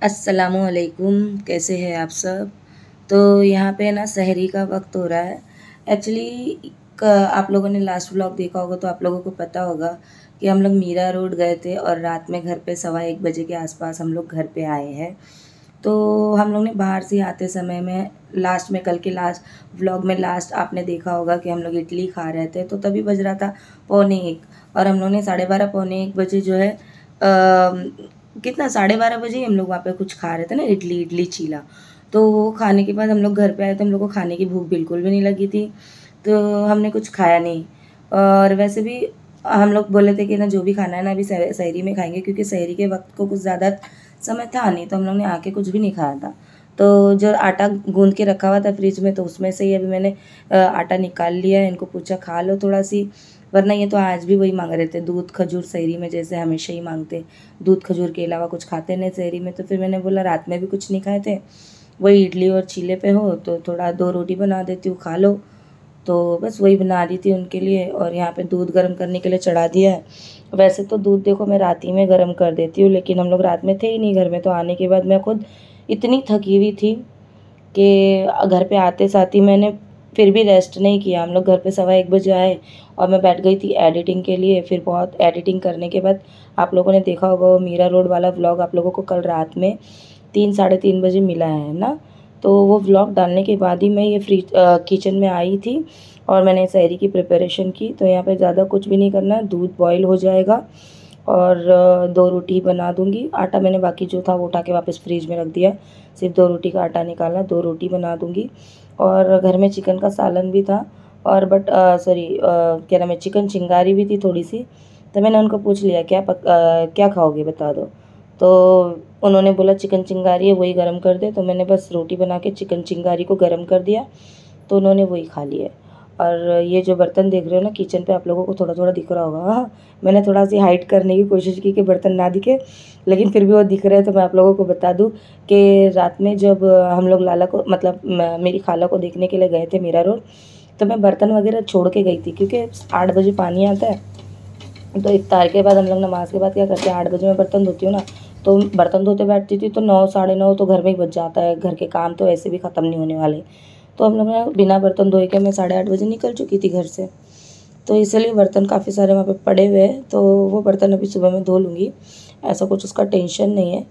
अस्सलामुअलैकुम, कैसे हैं आप सब। तो यहाँ पे ना सहरी का वक्त हो रहा है। एक्चुअली आप लोगों ने लास्ट व्लॉग देखा होगा तो आप लोगों को पता होगा कि हम लोग मीरा रोड गए थे और रात में घर पे 1:15 बजे के आसपास हम लोग घर पे आए हैं। तो हम लोग ने बाहर से आते समय में लास्ट में कल के लास्ट व्लॉग में लास्ट आपने देखा होगा कि हम लोग इडली खा रहे थे, तो तभी बज रहा था 1:15 और हम लोग ने 12:30 1:15 जो है कितना 12:30 बजे ही हम लोग वहाँ पे कुछ खा रहे थे ना, इडली इडली चीला। तो वो खाने के बाद हम लोग घर पे आए तो हम लोग को खाने की भूख बिल्कुल भी नहीं लगी थी, तो हमने कुछ खाया नहीं। और वैसे भी हम लोग बोले थे कि ना जो भी खाना है ना अभी सहरी में खाएंगे, क्योंकि सहरी के वक्त को कुछ ज़्यादा समय था नहीं, तो हम लोग ने आके कुछ भी नहीं खाया था। तो जो आटा गूंद के रखा हुआ था फ्रिज में, तो उसमें से ही अभी मैंने आटा निकाल लिया है। इनको पूछा खा लो थोड़ा सी, वरना ये तो आज भी वही मांग रहे थे, दूध खजूर सहरी में जैसे हमेशा ही मांगते। दूध खजूर के अलावा कुछ खाते नहीं सहरी में। तो फिर मैंने बोला रात में भी कुछ नहीं खाए थे, वही इडली और चीले पे हो तो थोड़ा 2 रोटी बना देती हूँ, खा लो। तो बस वही बना रही थी उनके लिए। और यहाँ पे दूध गर्म करने के लिए चढ़ा दिया है। वैसे तो दूध देखो मैं रात ही में गर्म कर देती हूँ, लेकिन हम लोग रात में थे ही नहीं घर में, तो आने के बाद मैं खुद इतनी थकी हुई थी कि घर पे आते साथ ही मैंने फिर भी रेस्ट नहीं किया। हम लोग घर पे 1:15 बजे आए और मैं बैठ गई थी एडिटिंग के लिए। फिर बहुत एडिटिंग करने के बाद आप लोगों ने देखा होगा वो मीरा रोड वाला व्लॉग आप लोगों को कल रात में 3 साढ़े 3 बजे मिला है ना। तो वो व्लॉग डालने के बाद ही मैं ये किचन में आई थी और मैंने सहरी की प्रिपरेशन की। तो यहाँ पे ज़्यादा कुछ भी नहीं करना है, दूध बॉईल हो जाएगा और 2 रोटी बना दूँगी। आटा मैंने बाकी जो था वो उठा के वापस फ्रिज में रख दिया, सिर्फ 2 रोटी का आटा निकाला, 2 रोटी बना दूँगी। और घर में चिकन का सालन भी था और क्या नाम है, चिकन चिंगारी भी थी थोड़ी सी। तो मैंने उनको पूछ लिया क्या खाओगे बता दो। तो उन्होंने बोला चिकन चिंगारी है वही गरम कर दे। तो मैंने बस रोटी बना के चिकन चिंगारी को गरम कर दिया, तो उन्होंने वही खा लिया। और ये जो बर्तन देख रहे हो ना किचन पे, आप लोगों को थोड़ा थोड़ा दिख रहा होगा। हाँ, मैंने थोड़ा सी हाइड करने की कोशिश की कि बर्तन ना दिखे, लेकिन फिर भी वो दिख रहे हैं। तो मैं आप लोगों को बता दूं कि रात में जब हम लोग लाला को मतलब मेरी खाला को देखने के लिए गए थे मीरा रोड, तो मैं बर्तन वगैरह छोड़ के गई थी, क्योंकि 8 बजे पानी आता है। तो इफ्तार के बाद हम लोग नमाज के बाद क्या करते हैं, 8 बजे मैं बर्तन धोती हूँ ना, तो बर्तन धोते बैठती थी तो 9 साढ़े 9 तो घर में ही बच जाता है। घर के काम तो ऐसे भी ख़त्म नहीं होने वाले। तो हम लोग ने बिना बर्तन धोए के मैं 8:30 बजे निकल चुकी थी घर से। तो इसलिए बर्तन काफ़ी सारे वहाँ पे पड़े हुए हैं, तो वो बर्तन अभी सुबह में धो लूँगी, ऐसा कुछ उसका टेंशन नहीं है।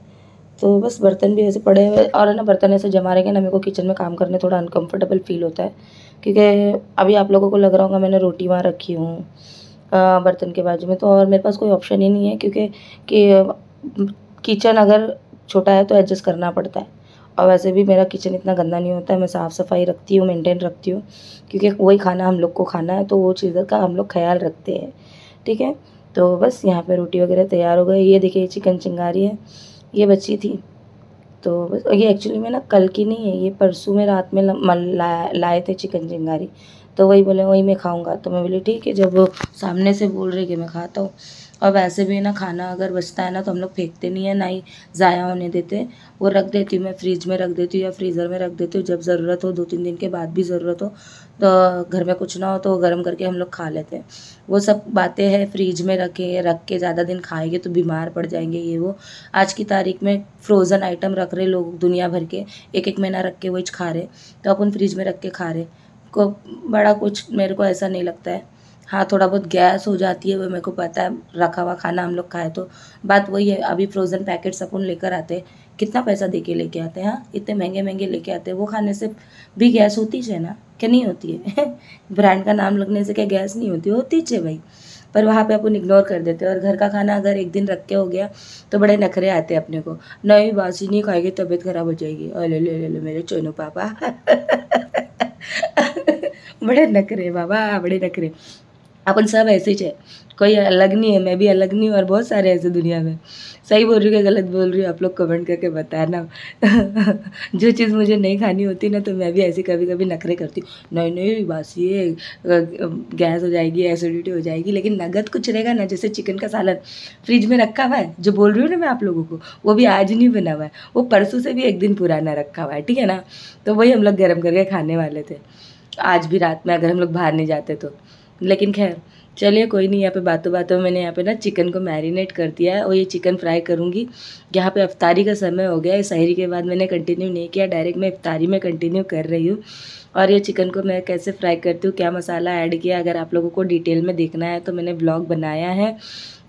तो बस बर्तन भी ऐसे पड़े हुए और है ना, बर्तन ऐसे जमा रहेंगे ना, मेरे को किचन में काम करने थोड़ा अनकम्फर्टेबल फील होता है। क्योंकि अभी आप लोगों को लग रहा होगा मैंने रोटी वहाँ रखी हूँ बर्तन के बाजू में, तो और मेरे पास कोई ऑप्शन ही नहीं है, क्योंकि किचन अगर छोटा है तो एडजस्ट करना पड़ता है। और वैसे भी मेरा किचन इतना गंदा नहीं होता है, मैं साफ़ सफाई रखती हूँ, मेंटेन रखती हूँ, क्योंकि वही खाना हम लोग को खाना है, तो वो चीज़ का हम लोग ख्याल रखते हैं। ठीक है, तो बस यहाँ पे रोटी वगैरह तैयार हो गई। ये देखिए चिकन चिंगारी है, ये बची थी। तो बस ये एक्चुअली में ना कल की नहीं है, ये परसों में रात में लाए थे चिकन चिंगारी। तो वही बोले वही मैं खाऊंगा, तो मैं बोली ठीक है, जब वो सामने से बोल रहे कि मैं खाता हूँ। और वैसे भी ना खाना अगर बचता है ना तो हम लोग फेंकते नहीं है, ना ही ज़ाया होने देते। वो रख देती हूँ मैं, फ्रिज में रख देती हूँ या फ्रीज़र में रख देती हूँ, जब ज़रूरत हो 2-3 दिन के बाद भी ज़रूरत हो तो घर में कुछ ना हो तो गर्म करके हम लोग खा लेते हैं। वो सब बातें हैं, फ्रिज में रख के ज़्यादा दिन खाएंगे तो बीमार पड़ जाएंगे ये वो। आज की तारीख में फ्रोज़न आइटम रख रहे लोग दुनिया भर के, 1-1 महीना रख के वही खा रहे, तो अपन फ्रिज में रख के खा रहे को बड़ा कुछ मेरे को ऐसा नहीं लगता है। हाँ, थोड़ा बहुत गैस हो जाती है, वो मेरे को पता है, रखा हुआ खाना हम लोग खाए तो। बात वही है, अभी फ्रोज़न पैकेट्स अपन लेकर आते हैं, कितना पैसा दे के लेके आते हैं। हाँ, इतने महंगे महंगे लेके आते हैं, वो खाने से भी गैस होती है ना, क्या नहीं होती है। ब्रांड का नाम लगने से क्या गैस नहीं होती, होती है भाई। पर वहाँ पे अपन इग्नोर कर देते हैं। और घर का खाना अगर एक दिन रख के हो गया तो बड़े नखरे आते हैं अपने को, नहीं बासी नहीं खाएगी तबीयत खराब हो जाएगी, अले ले ले ले मेरे चोनू पापा। बड़े नखरे बाबा, बड़े नखरे। अपन सब ऐसे ही है, कोई अलग नहीं है, मैं भी अलग नहीं हूँ और बहुत सारे ऐसे दुनिया में। सही बोल रही हूँ कि गलत बोल रही हूँ, आप लोग कमेंट करके बताना। जो चीज़ मुझे नहीं खानी होती ना, तो मैं भी ऐसे कभी कभी नखरे करती हूँ, नहीं नहीं बासी है, गैस हो जाएगी, एसिडिटी हो जाएगी। लेकिन नगद कुछ रहेगा ना, जैसे चिकन का सालन फ्रिज में रखा हुआ है, जो बोल रही हूँ ना मैं आप लोगों को, वो भी आज नहीं बना हुआ है, वो परसों से भी एक दिन पुराना रखा हुआ है, ठीक है ना। तो वही हम लोग गर्म करके खाने वाले थे आज भी रात में, अगर हम लोग बाहर नहीं जाते तो। लेकिन खैर चलिए कोई नहीं, यहाँ पे बातों बातों में मैंने यहाँ पे ना चिकन को मैरिनेट कर दिया है और ये चिकन फ्राई करूँगी। यहाँ पे इफ्तारी का समय हो गया है, सहरी के बाद मैंने कंटिन्यू नहीं किया, डायरेक्ट मैं इफ्तारी में कंटिन्यू कर रही हूँ। और ये चिकन को मैं कैसे फ्राई करती हूँ, क्या मसाला ऐड किया, अगर आप लोगों को डिटेल में देखना है तो मैंने ब्लॉग बनाया है।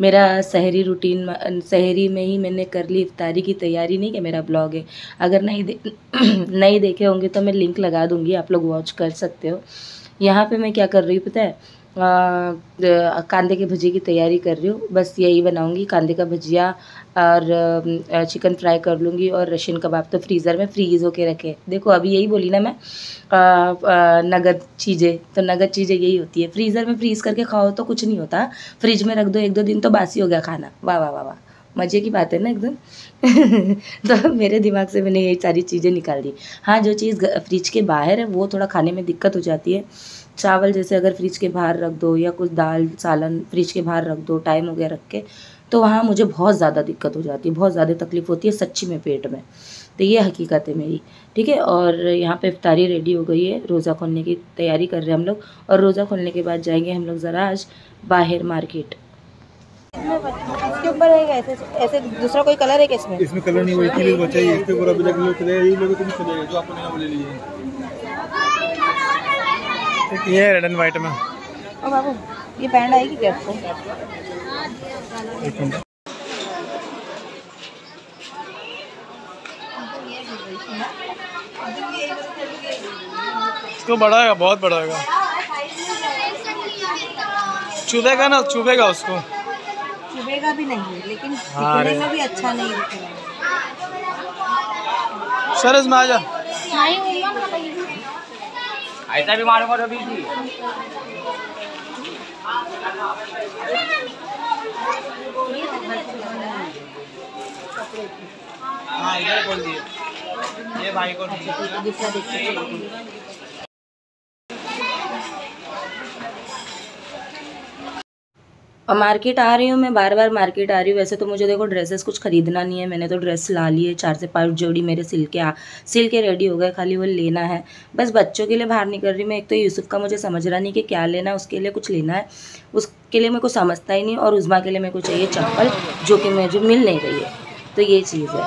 मेरा सहरी रूटीन, सहरी में ही मैंने कर ली इफ्तारी की तैयारी, नहीं कि मेरा ब्लॉग है। अगर नहीं देखे होंगे तो मैं लिंक लगा दूँगी, आप लोग वॉच कर सकते हो। यहाँ पे मैं क्या कर रही हूँ पता है, कांदे के भुजिया की तैयारी कर रही हूँ। बस यही बनाऊँगी, कांदे का भुजिया और चिकन फ्राई कर लूँगी। और रशियन कबाब तो फ्रीज़र में फ्रीज़ होके रखे। देखो अभी यही बोली ना मैं, नगद चीज़ें, तो नगद चीज़ें यही होती है, फ्रीज़र में फ्रीज़ करके खाओ तो कुछ नहीं होता, फ्रिज में रख दो 1-2 दिन तो बासी हो गया खाना। वाह वाह वाह वाह, मज़े की बात है ना एकदम। तो मेरे दिमाग से मैंने ये सारी चीज़ें निकाल दी। हाँ, जो चीज़ फ्रिज के बाहर है वो थोड़ा खाने में दिक्कत हो जाती है। चावल जैसे अगर फ्रिज के बाहर रख दो, या कुछ दाल सालन फ्रिज के बाहर रख दो टाइम हो गया रख के, तो वहाँ मुझे बहुत ज़्यादा दिक्कत हो जाती है, बहुत ज़्यादा तकलीफ़ होती है सच्ची में पेट में। तो ये हकीकत है मेरी, ठीक है। और यहाँ पे इफ्तारी रेडी हो गई है, रोज़ा खोलने की तैयारी कर रहे हैं हम लोग। और रोज़ा खोलने के बाद जाएंगे हम लोग ज़रा आज बाहर मार्केट। इसके ऊपर है ऐसे ऐसे दूसरा कोई कलर है क्या इसमें? इसमें कलर नहीं, वही चीज बचा है, इसके पूरा ब्लैक कलर है, यही लोगों को भी चलेगा जो आपने ना ले लिए। एक ये है रेड एंड व्हाइट में। ओ बाबू, ये पैंट आएगी क्या आपको? एक मिनट, इसको बड़ा है, बहुत बड़ा है, चुभेगा ना, चुभेगा उसको, चुभेगा भी नहीं, लेकिन दिखने में भी अच्छा नहीं दिख रहा है। सर इसमें आ जा, ऐसा भी मारो अभी भी। हाँ इधर बोल दिए, ये भाई को दूसरा देखिए। और मार्केट आ रही हूँ मैं, बार बार मार्केट आ रही हूँ। वैसे तो मुझे देखो ड्रेसेस कुछ ख़रीदना नहीं है, मैंने तो ड्रेस ला ली है, 4 से 5 जोड़ी मेरे सिल के रेडी हो गए, खाली वो लेना है बस। बच्चों के लिए बाहर नहीं कर रही मैं, एक तो यूसुफ का मुझे समझ रहा नहीं कि क्या लेना है, उसके लिए कुछ लेना है, उसके लिए मेरे को समझता ही नहीं। और उज़मा के लिए मेरे को चाहिए चप्पल, जो कि मुझे मिल नहीं रही है, तो ये चीज़ है।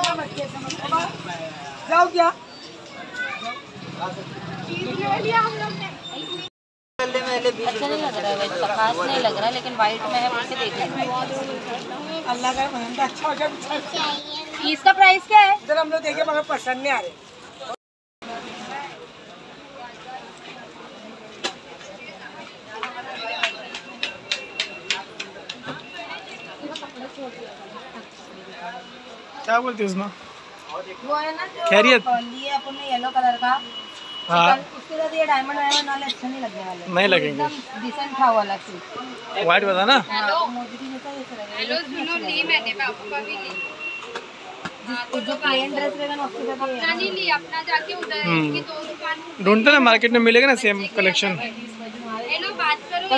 अच्छा नहीं लग रहा है, वैसे खास नहीं लग रहा है, लेकिन वाइट में है, मुझसे देख लेंगे। अल्लाह का रहम तो अच्छा हो जाए। इसका प्राइस क्या है? इधर हम लोग देखे मगर पसंद नहीं आ रहे। क्या बोलती है उसमें? वो है ना जो खैरियत लिए अपन ने येलो कलर का, हाँ उसके साथ ये डायमंड वायमंड वाले अच्छे नहीं लगने वाले, नहीं लगेंगे, एकदम डिसेंट था वाला सूट। व्हाइट बता ना। हेलो मोदी जी जैसा ये लगेगा। हेलो सुनो, ली मैंने पापा भी ली, जो प्लेन ड्रेस रहेगा ना उसके साथ ये नहीं ली, अपना जाके उधर की 2 दुकान ढूंढते ना, मार्केट में मिलेगा ना सेम कलेक्शन। हेलो बात करो।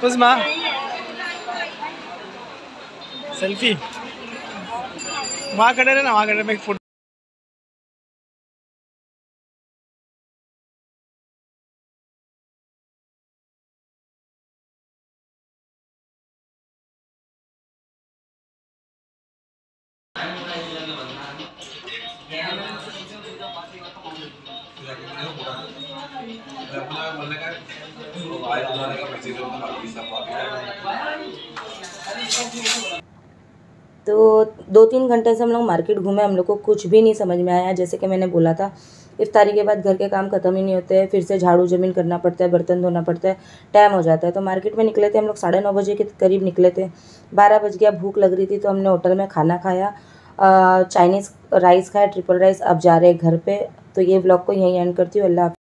उज़मा सेल्फी वहाँ खड़े रहे ना, वहाँ खड़े, मैं एक फोटो। तो 2-3 घंटे से हम लोग मार्केट घूमे, हम लोग को कुछ भी नहीं समझ में आया। जैसे कि मैंने बोला था, इफ्तारी के बाद घर के काम ख़त्म ही नहीं होते हैं, फिर से झाड़ू जमीन करना पड़ता है, बर्तन धोना पड़ता है, टाइम हो जाता है। तो मार्केट में निकले थे हम लोग 9:30 बजे के करीब निकले थे, 12 बज गया, भूख लग रही थी तो हमने होटल में खाना खाया, चाइनीज़ राइस खाया, ट्रिपल राइस। अब जा रहे हैं घर पे। तो ये व्लॉग को यहीं एंड करती हूँ। अल्लाह।